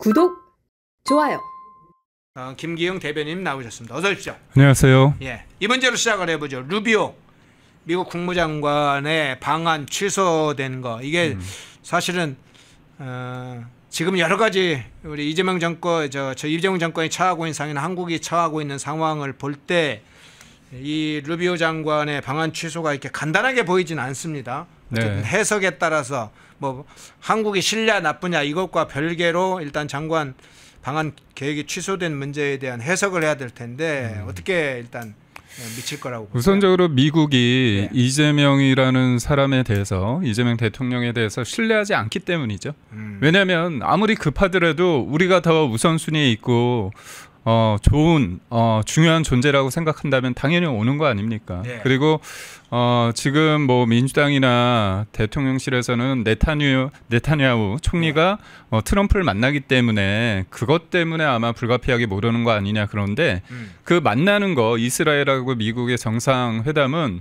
구독, 좋아요. 김기영 대변인 나오셨습니다. 어서 오십시오. 안녕하세요. 예, 이 문제로 시작을 해보죠. 루비오 미국 국무장관의 방한 취소된 거, 이게 사실은 지금 여러 가지 우리 이재명 정권 이재명 정권이 처하고 있는 상황이나 한국이 처하고 있는 상황을 볼 때 이 루비오 장관의 방한 취소가 이렇게 간단하게 보이진 않습니다. 어쨌든 네. 해석에 따라서 뭐 한국이 실냐 나쁘냐 이것과 별개로 일단 장관 방한 계획이 취소된 문제에 대한 해석을 해야 될 텐데 어떻게 일단 미칠 거라고 보세요? 우선적으로 미국이 네. 이재명이라는 사람에 대해서, 이재명 대통령에 대해서 신뢰하지 않기 때문이죠. 왜냐하면 아무리 급하더라도 우리가 더 우선순위에 있고 좋은 중요한 존재라고 생각한다면 당연히 오는 거 아닙니까? 네. 그리고 지금 뭐 민주당이나 대통령실에서는 네타냐후 총리가 트럼프를 만나기 때문에 그것 때문에 아마 불가피하게 못 오는 거 아니냐. 그런데 그 만나는 거, 이스라엘하고 미국의 정상회담은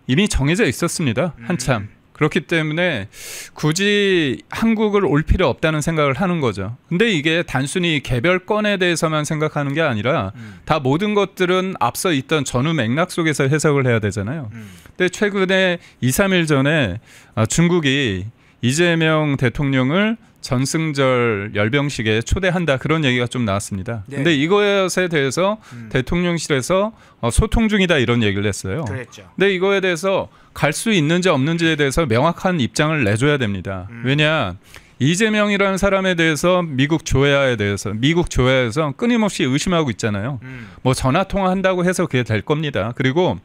이미 정해져 있었습니다. 한참. 그렇기 때문에 굳이 한국을 올 필요 없다는 생각을 하는 거죠. 근데 이게 단순히 개별 건에 대해서만 생각하는 게 아니라 다 모든 것들은 앞서 있던 전후 맥락 속에서 해석을 해야 되잖아요. 근데 최근에 2, 3일 전에 중국이 이재명 대통령을 전승절 열병식에 초대한다, 그런 얘기가 좀 나왔습니다. 네. 근데 이것에 대해서 대통령실에서 소통 중이다, 이런 얘기를 했어요. 그랬죠. 근데 이거에 대해서 갈 수 있는지 없는지에 대해서 명확한 입장을 내줘야 됩니다. 왜냐, 이재명이라는 사람에 대해서 미국 조야에서 끊임없이 의심하고 있잖아요. 뭐 전화 통화한다고 해서 그게 될 겁니다. 그리고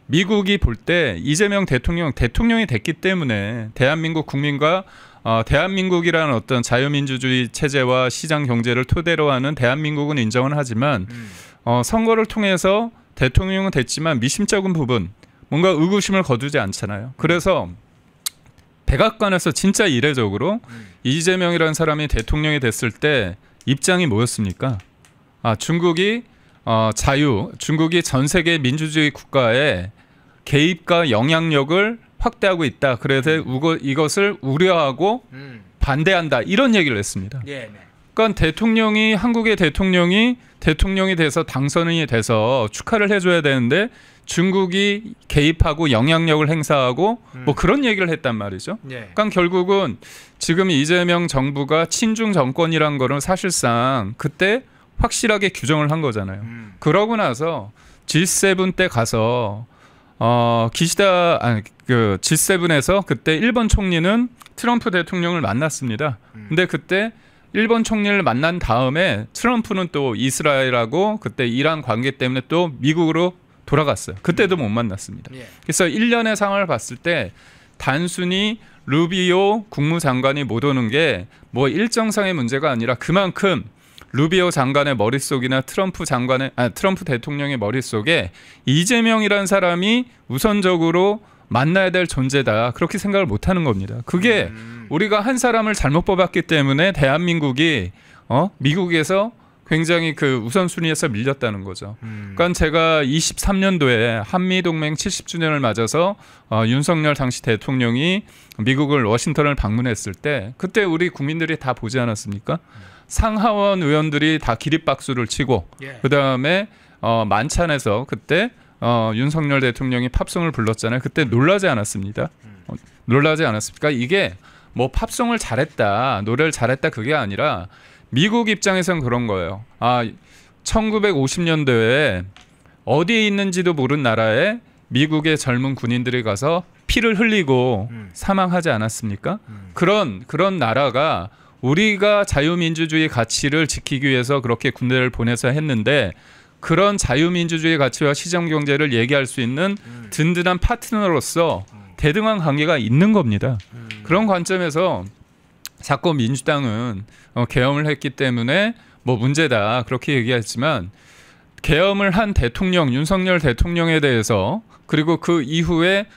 미국이 볼 때 이재명 대통령이 됐기 때문에 대한민국 국민과 대한민국이라는 어떤 자유민주주의 체제와 시장 경제를 토대로 하는 대한민국은 인정은 하지만 선거를 통해서 대통령은 됐지만 미심쩍은 부분, 뭔가 의구심을 거두지 않잖아요. 그래서 백악관에서 진짜 이례적으로 이재명이라는 사람이 대통령이 됐을 때 입장이 뭐였습니까? 중국이 중국이 전 세계 민주주의 국가의 개입과 영향력을 확대하고 있다. 그래서 이것을 우려하고 반대한다, 이런 얘기를 했습니다. 네. 그러니까 한국의 대통령이 돼서 당선인이 돼서 축하를 해줘야 되는데 중국이 개입하고 영향력을 행사하고 뭐 그런 얘기를 했단 말이죠. 네. 그러니까 결국은 지금 이재명 정부가 친중 정권이란 거는 사실상 그때 확실하게 규정을 한 거잖아요. 그러고 나서 G7 때 가서 G7에서 그때 일본 총리는 트럼프 대통령을 만났습니다. 근데 그때 일본 총리를 만난 다음에 트럼프는 또 이스라엘하고 그때 이란 관계 때문에 또 미국으로 돌아갔어요. 그때도 못 만났습니다. 그래서 1년의 상황을 봤을 때 단순히 루비오 국무장관이 못 오는 게 뭐 일정상의 문제가 아니라 그만큼 루비오 장관의 머릿속이나 트럼프 대통령의 머릿속에 이재명이라는 사람이 우선적으로 만나야 될 존재다, 그렇게 생각을 못하는 겁니다. 그게 우리가 한 사람을 잘못 뽑았기 때문에 대한민국이 미국에서 굉장히 그 우선순위에서 밀렸다는 거죠. 그러니까 제가 23년도에 한미동맹 70주년을 맞아서 윤석열 당시 대통령이 미국을 워싱턴을 방문했을 때 그때 우리 국민들이 다 보지 않았습니까? 상하원 의원들이 다 기립박수를 치고 그다음에 만찬에서 그때 윤석열 대통령이 팝송을 불렀잖아요. 그때 놀라지 않았습니다. 놀라지 않았습니까? 이게 뭐 팝송을 잘했다, 노래를 잘했다, 그게 아니라 미국 입장에서는 그런 거예요. 1950년대에 어디에 있는지도 모르는 나라에 미국의 젊은 군인들이 가서 피를 흘리고 사망하지 않았습니까? 그런 나라가 우리가 자유민주주의 가치를 지키기 위해서 그렇게 군대를 보내서 했는데 그런 자유민주주의 가치와 시장경제를 얘기할 수 있는 든든한 파트너로서 대등한 관계가 있는 겁니다. 그런 관점에서 자꾸 민주당은 계엄을 했기 때문에 뭐 문제다, 그렇게 얘기했지만 계엄을 한 윤석열 대통령에 대해서, 그리고 그 이후에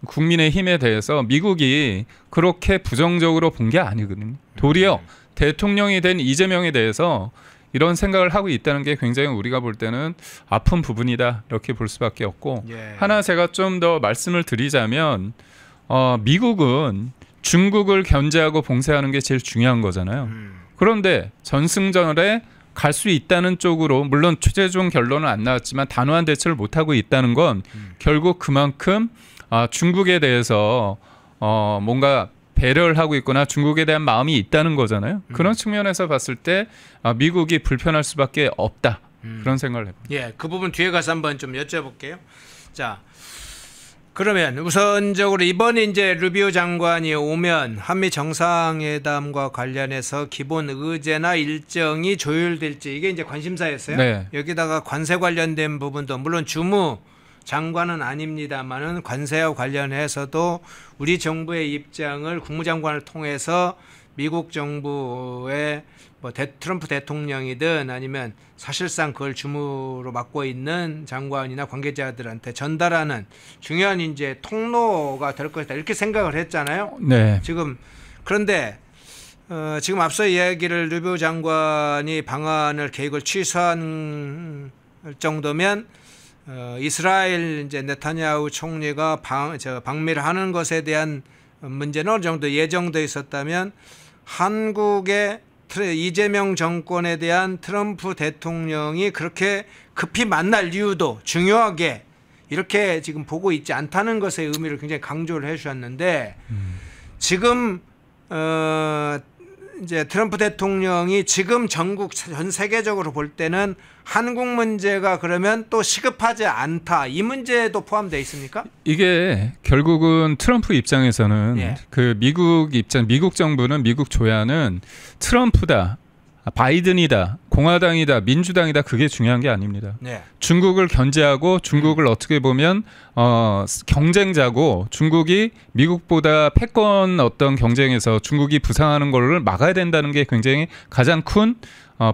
국민의힘에 대해서 미국이 그렇게 부정적으로 본 게 아니거든요. 도리어 대통령이 된 이재명에 대해서 이런 생각을 하고 있다는 게 굉장히 우리가 볼 때는 아픈 부분이다, 이렇게 볼 수밖에 없고, 하나 제가 좀 더 말씀을 드리자면 미국은 중국을 견제하고 봉쇄하는 게 제일 중요한 거잖아요. 그런데 전승절에 갈 수 있다는 쪽으로 물론 최종 결론은 안 나왔지만 단호한 대처를 못하고 있다는 건 결국 그만큼 중국에 대해서 뭔가 배려를 하고 있거나 중국에 대한 마음이 있다는 거잖아요. 그런 측면에서 봤을 때 미국이 불편할 수밖에 없다. 그런 생각을 해봅니다. 예, 그 부분 뒤에 가서 한번 좀 여쭤볼게요. 자, 그러면 우선적으로 이번에 이제 루비오 장관이 오면 한미 정상회담과 관련해서 기본 의제나 일정이 조율될지 이게 이제 관심사였어요. 네. 여기다가 관세 관련된 부분도 물론 주무 장관은 아닙니다만은 관세와 관련해서도 우리 정부의 입장을 국무장관을 통해서 미국 정부의 뭐 트럼프 대통령이든 아니면 사실상 그걸 주무로 맡고 있는 장관이나 관계자들한테 전달하는 중요한 이제 통로가 될 것이다 이렇게 생각을 했잖아요. 네. 지금 그런데 지금 앞서 이야기를 루비오 장관이 방안을 계획을 취소한 정도면 이스라엘 이제 네타냐후 총리가 방미를 하는 것에 대한 문제는 어느 정도 예정돼 있었다면 한국의 이재명 정권에 대한 트럼프 대통령이 그렇게 급히 만날 이유도 중요하게 이렇게 지금 보고 있지 않다는 것의 의미를 굉장히 강조를 해주셨는데 지금 이제 트럼프 대통령이 지금 전 세계적으로 볼 때는 한국 문제가 그러면 또 시급하지 않다 이 문제도 포함되어 있습니까? 이게 결국은 트럼프 입장에서는 예. 그 미국 정부는 미국 조야는 트럼프다, 바이든이다, 공화당이다, 민주당이다 그게 중요한 게 아닙니다. 네. 중국을 견제하고 중국을 어떻게 보면 경쟁자고 중국이 미국보다 패권 어떤 경쟁에서 중국이 부상하는 거를 막아야 된다는 게 굉장히 가장 큰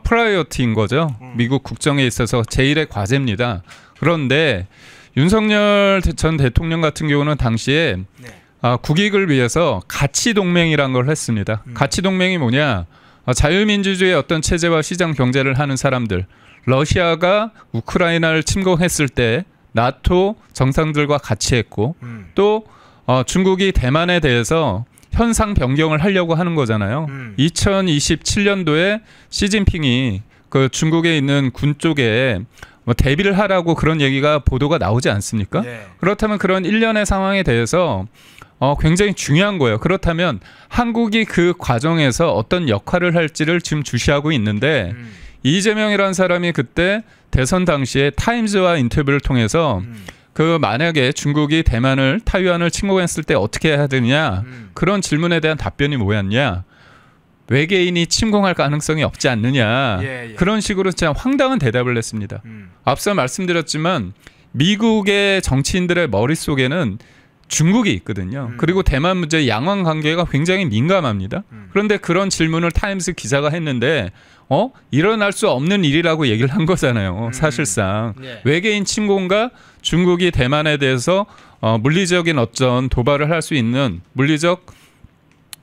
프라이어티인 거죠. 미국 국정에 있어서 제일의 과제입니다. 그런데 윤석열 전 대통령 같은 경우는 당시에 네. 국익을 위해서 가치동맹이라는 걸 했습니다. 가치동맹이 뭐냐? 자유민주주의의 어떤 체제와 시장 경제를 하는 사람들, 러시아가 우크라이나를 침공했을 때 나토 정상들과 같이 했고 또 중국이 대만에 대해서 현상 변경을 하려고 하는 거잖아요. 2027년도에 시진핑이 그 중국에 있는 군 쪽에 뭐 대비를 하라고 그런 얘기가 보도가 나오지 않습니까? 네. 그렇다면 그런 일련의 상황에 대해서 굉장히 중요한 거예요. 그렇다면 한국이 그 과정에서 어떤 역할을 할지를 지금 주시하고 있는데 이재명이라는 사람이 그때 대선 당시에 타임즈와 인터뷰를 통해서 그 만약에 중국이 대만을 타이완을 침공했을 때 어떻게 해야 되느냐 그런 질문에 대한 답변이 뭐였냐 외계인이 침공할 가능성이 없지 않느냐 예. 그런 식으로 진짜 황당한 대답을 했습니다. 앞서 말씀드렸지만 미국의 정치인들의 머릿속에는 중국이 있거든요. 그리고 대만 문제 양안 관계가 굉장히 민감합니다. 그런데 그런 질문을 타임스 기자가 했는데 일어날 수 없는 일이라고 얘기를 한 거잖아요. 사실상 네. 외계인 침공과 중국이 대만에 대해서 물리적인 어떤 도발을 할 수 있는 물리적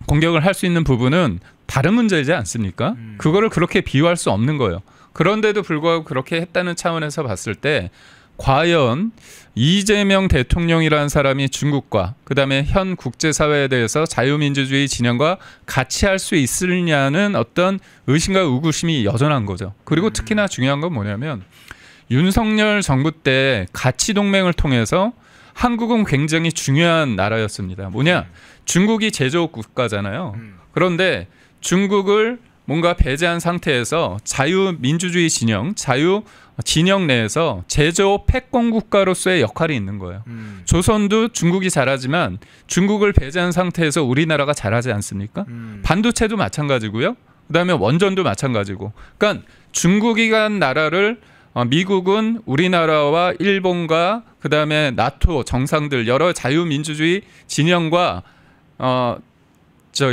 공격을 할 수 있는 부분은 다른 문제이지 않습니까? 그거를 그렇게 비유할 수 없는 거예요. 그런데도 불구하고 그렇게 했다는 차원에서 봤을 때 과연 이재명 대통령이라는 사람이 중국과 그다음에 현 국제사회에 대해서 자유민주주의 진영과 같이 할 수 있으냐는 어떤 의심과 의구심이 여전한 거죠. 그리고 특히나 중요한 건 뭐냐면 윤석열 정부 때 가치동맹을 통해서 한국은 굉장히 중요한 나라였습니다. 뭐냐? 중국이 제조업 국가잖아요. 그런데 중국을 뭔가 배제한 상태에서 자유민주주의 진영, 진영 내에서 제조업 패권 국가로서의 역할이 있는 거예요. 조선도 중국이 잘하지만 중국을 배제한 상태에서 우리나라가 잘하지 않습니까? 반도체도 마찬가지고요. 그다음에 원전도 마찬가지고. 그러니까 중국이 간 나라를 미국은 우리나라와 일본과 그다음에 나토 정상들 여러 자유민주주의 진영과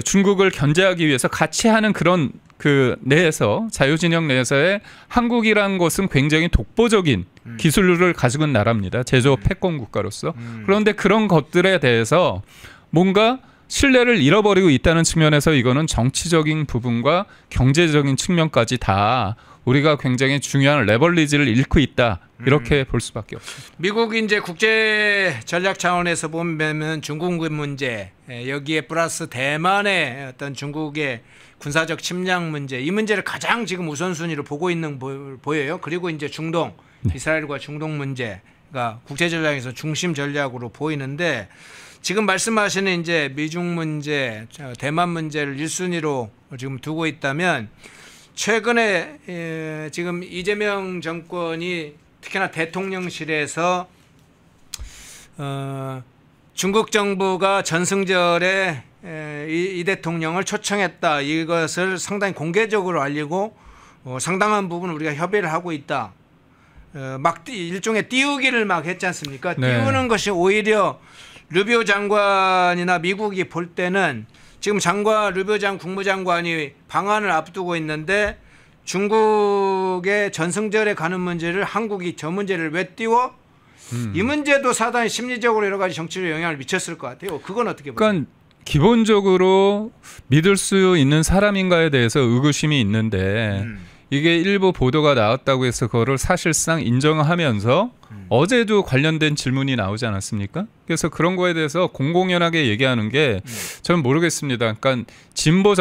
중국을 견제하기 위해서 같이 하는 그런 그 내에서 자유진영 내에서의 한국이란 것은 굉장히 독보적인 기술을 가지고 있는 나라입니다. 제조업 패권 국가로서. 그런데 그런 것들에 대해서 뭔가 신뢰를 잃어버리고 있다는 측면에서 이거는 정치적인 부분과 경제적인 측면까지 다 우리가 굉장히 중요한 레버리지를 잃고 있다. 이렇게 볼 수밖에 없습니다. 미국이 이제 국제 전략 차원에서 보면 중국 문제 여기에 플러스 대만의 어떤 중국의 군사적 침략 문제, 이 문제를 가장 지금 우선순위로 보고 있는 보여요. 그리고 이제 중동, 이스라엘과 중동 문제가 국제 전략에서 중심 전략으로 보이는데, 지금 말씀하시는 이제 미중 문제, 대만 문제를 1순위로 지금 두고 있다면, 최근에 지금 이재명 정권이 특히나 대통령실에서 중국 정부가 전승절에 이 대통령을 초청했다, 이것을 상당히 공개적으로 알리고 상당한 부분 우리가 협의를 하고 있다, 막 일종의 띄우기를 막 했지 않습니까? 네. 띄우는 것이 오히려 르비오 장관이나 미국이 볼 때는 지금 르비오 국무장관이 방한을 앞두고 있는데, 중국의 전승절에 가는 문제를 한국이 저 문제를 왜 띄워? 이 문제도 사단이 심리적으로 여러 가지 정치적 영향을 미쳤을 것 같아요. 그건 어떻게 보세요? 그러니까 기본적으로 믿을 수 있는 사람인가에 대해서 의구심이 있는데 이게 일부 보도가 나왔다고 해서 그거를 사실상 인정하면서 어제도 관련된 질문이 나오지 않았습니까? 그래서 그런 거에 대해서 공공연하게 얘기하는 게 저는 모르겠습니다. 그러니까 진보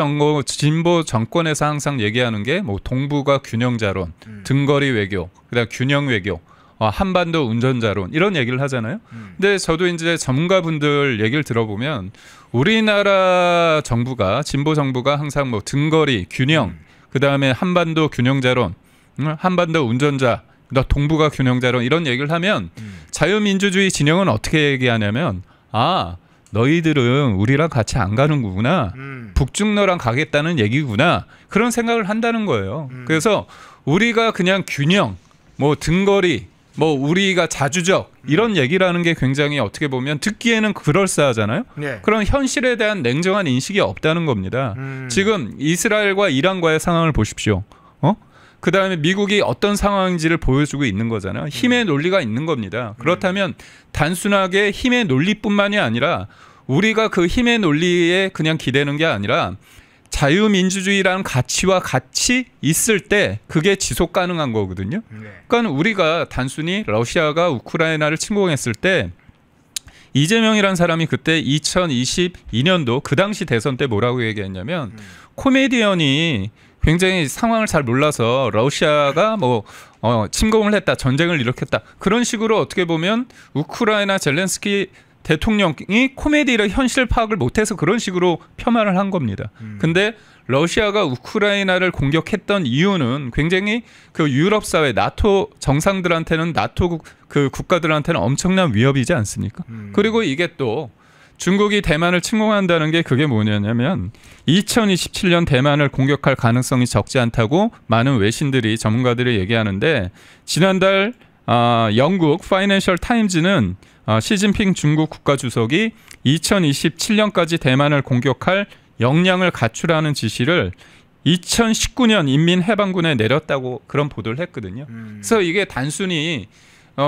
정권에서 항상 얘기하는 게 뭐 동북아 균형자론, 등거리 외교, 그다음 균형 외교, 한반도 운전자론, 이런 얘기를 하잖아요. 근데 저도 이제 전문가분들 얘기를 들어보면 우리나라 정부가, 진보 정부가 항상 뭐 등거리 균형, 그다음에 한반도 균형자론, 한반도 운전자, 동북아 균형자론, 이런 얘기를 하면 자유민주주의 진영은 어떻게 얘기하냐면, 아, 너희들은 우리랑 같이 안 가는 거구나, 북중러랑 가겠다는 얘기구나, 그런 생각을 한다는 거예요. 그래서 우리가 그냥 균형, 뭐 등거리, 뭐 우리가 자주적, 이런 얘기라는 게 굉장히 어떻게 보면 듣기에는 그럴싸하잖아요. 네. 그런 현실에 대한 냉정한 인식이 없다는 겁니다. 지금 이스라엘과 이란과의 상황을 보십시오. 그 다음에 미국이 어떤 상황인지를 보여주고 있는 거잖아요. 힘의 논리가 있는 겁니다. 그렇다면 단순하게 힘의 논리뿐만이 아니라 우리가 그 힘의 논리에 그냥 기대는 게 아니라 자유민주주의라는 가치와 같이 있을 때 그게 지속 가능한 거거든요. 그러니까 우리가 단순히 러시아가 우크라이나를 침공했을 때 이재명이라는 사람이 그때 2022년도 그 당시 대선 때 뭐라고 얘기했냐면, 코미디언이 굉장히 상황을 잘 몰라서 러시아가 뭐 침공을 했다, 전쟁을 일으켰다, 그런 식으로 어떻게 보면 우크라이나 젤렌스키 대통령이 코미디를 현실 파악을 못해서 그런 식으로 폄하를 한 겁니다. 근데 러시아가 우크라이나를 공격했던 이유는 굉장히 그 유럽 사회, 나토 정상들한테는, 나토 그 국가들한테는 엄청난 위협이지 않습니까? 그리고 이게 또 중국이 대만을 침공한다는 게 그게 뭐냐면 2027년 대만을 공격할 가능성이 적지 않다고 많은 외신들이, 전문가들이 얘기하는데, 지난달 영국 파이낸셜 타임즈는 시진핑 중국 국가주석이 2027년까지 대만을 공격할 역량을 갖추라는 지시를 2019년 인민해방군에 내렸다고 그런 보도를 했거든요. 그래서 이게 단순히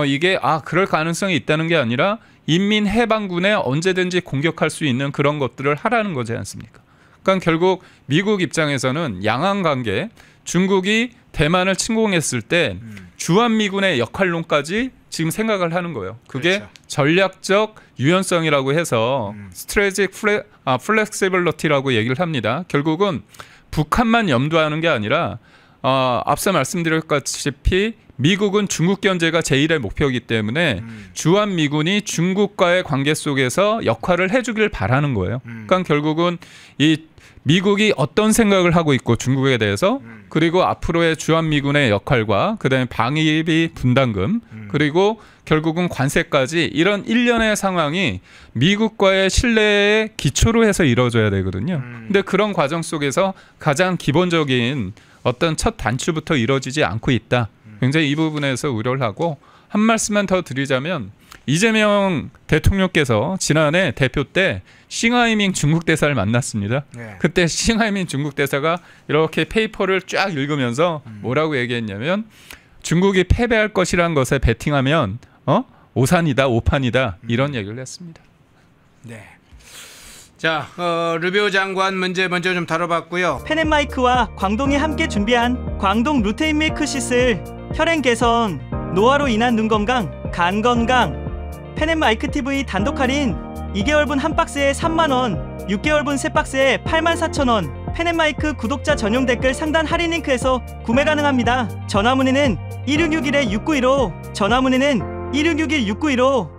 이게 그럴 가능성이 있다는 게 아니라 인민해방군에 언제든지 공격할 수 있는 그런 것들을 하라는 거지 않습니까? 그러니까 결국 미국 입장에서는 양안관계, 중국이 대만을 침공했을 때 주한미군의 역할론까지 지금 생각을 하는 거예요. 그게 그렇죠. 전략적 유연성이라고 해서 스트레지c 플렉시빌리티라고 얘기를 합니다. 결국은 북한만 염두하는 게 아니라 앞서 말씀드렸다시피 미국은 중국 견제가 제1의 목표이기 때문에 주한미군이 중국과의 관계 속에서 역할을 해주길 바라는 거예요. 그러니까 결국은 이 미국이 어떤 생각을 하고 있고 중국에 대해서, 그리고 앞으로의 주한미군의 역할과 그다음에 방위비 분담금, 그리고 결국은 관세까지, 이런 일련의 상황이 미국과의 신뢰의 기초로 해서 이루어져야 되거든요. 근데 그런 과정 속에서 가장 기본적인 어떤 첫 단추부터 이루어지지 않고 있다. 굉장히 이 부분에서 우려를 하고, 한 말씀만 더 드리자면, 이재명 대통령께서 지난해 대표 때 싱하이밍 중국 대사를 만났습니다. 네. 그때 싱하이밍 중국 대사가 이렇게 페이퍼를 쫙 읽으면서 뭐라고 얘기했냐면, 중국이 패배할 것이라는 것에 베팅하면 오산이다, 오판이다, 이런 얘기를 했습니다. 네. 자, 르비오 장관 문제 먼저 좀 다뤄봤고요. 펜앤마이크와 광동이 함께 준비한 광동 루테인 밀크시슬, 혈행 개선, 노화로 인한 눈 건강, 간 건강. 펜앤마이크 TV 단독 할인 2개월분 한 박스에 3만 원, 6개월분 세 박스에 84,000원, 펜앤마이크 구독자 전용 댓글 상단 할인 링크에서 구매 가능합니다. 전화 문의는 1661-6915, 전화 문의는 1661-6915.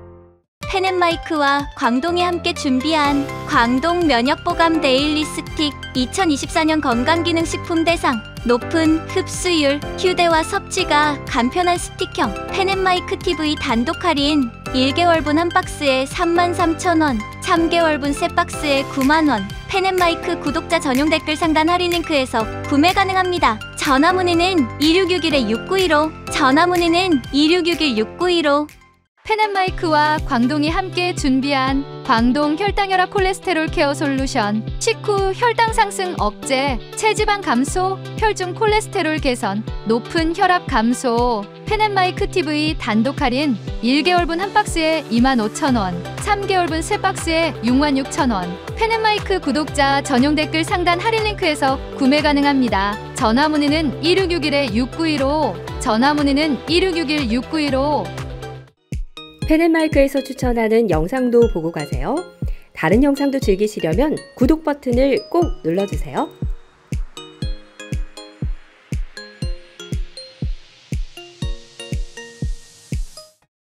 펜앤마이크와 광동이 함께 준비한 광동 면역보감 데일리 스틱 2024년 건강기능식품 대상 높은 흡수율, 휴대와 섭취가 간편한 스틱형 펜앤마이크 TV 단독 할인 1개월분 한 박스에 33,000원, 3개월분 세 박스에 90,000원. 펜앤마이크 구독자 전용 댓글 상단 할인 링크에서 구매 가능합니다. 전화 문의는 2661-6915, 전화 문의는 2661-6915. 펜앤마이크와 광동이 함께 준비한 광동 혈당혈압 콜레스테롤 케어 솔루션 식후 혈당 상승 억제, 체지방 감소, 혈중 콜레스테롤 개선, 높은 혈압 감소. 펜앤마이크 TV 단독 할인 1개월분 한 박스에 25,000원, 3개월분 세 박스에 66,000원. 펜앤마이크 구독자 전용 댓글 상단 할인 링크에서 구매 가능합니다. 전화 문의는 1661-6915, 전화 문의는 1661-6915. 펜앤마이크에서 추천하는 영상도 보고 가세요. 다른 영상도 즐기시려면 구독 버튼을 꼭 눌러주세요.